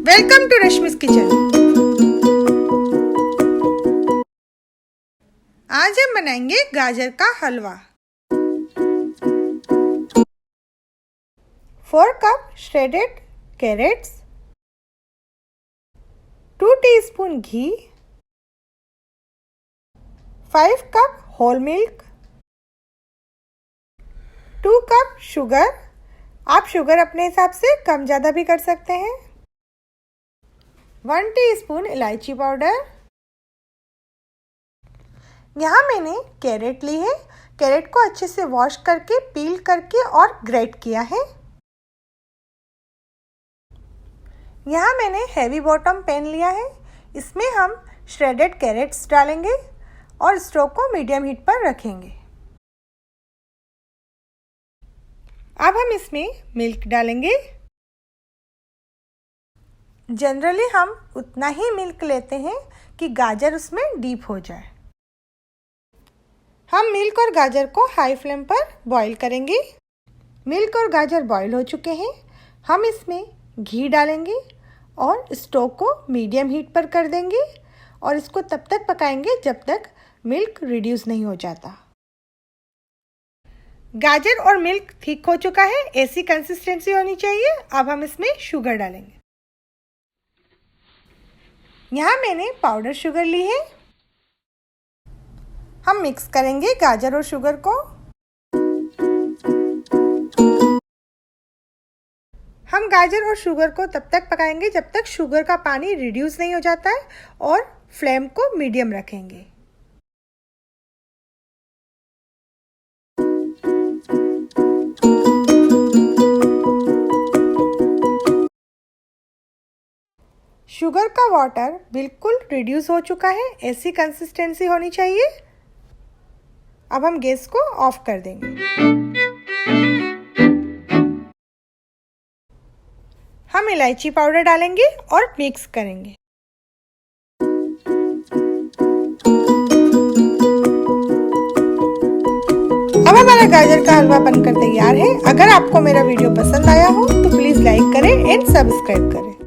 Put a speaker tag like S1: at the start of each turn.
S1: Welcome to Rashmi's kitchen. आज हम बनाएंगे गाजर का halwa. 4 cup shredded carrots, 2 teaspoon ghee, 5 cup whole milk, 2 cup sugar. आप शुगर अपने हिसाब से कम ज़्यादा भी कर सकते हैं। 1 टीस्पून इलायची पाउडर। यहाँ मैंने कैरेट ली है। कैरेट को अच्छे से वॉश करके, पील करके और ग्रेट किया है। यहाँ मैंने हैवी बॉटम पैन लिया है। इसमें हम श्रेडेड कैरेट्स डालेंगे और स्टोव को मीडियम हीट पर रखेंगे। अब हम इसमें मिल्क डालेंगे। जनरली हम उतना ही मिल्क लेते हैं कि गाजर उसमें डीप हो जाए। हम मिल्क और गाजर को हाई फ्लेम पर बॉईल करेंगे। मिल्क और गाजर बॉईल हो चुके हैं। हम इसमें घी डालेंगे और स्टोव को मीडियम हीट पर कर देंगे और इसको तब तक पकाएंगे जब तक मिल्क रिड्यूस नहीं हो जाता। गाजर और मिल्क थिक हो चुका है, ऐसी कंसिस्टेंसी होनी चाहिए। अब हम इसमें शुगर डालेंगे। यहाँ मैंने पाउडर शुगर ली है। हम मिक्स करेंगे गाजर और शुगर को। हम गाजर और शुगर को तब तक पकाएंगे जब तक शुगर का पानी रिड्यूस नहीं हो जाता है और फ्लेम को मीडियम रखेंगे। शुगर का वाटर बिल्कुल रिड्यूस हो चुका है, ऐसी कंसिस्टेंसी होनी चाहिए। अब हम गैस को ऑफ कर देंगे। हम इलायची पाउडर डालेंगे और मिक्स करेंगे। अब हमारा गाजर का हलवा बनकर तैयार है। अगर आपको मेरा वीडियो पसंद आया हो तो प्लीज़ लाइक करें एंड सब्सक्राइब करें।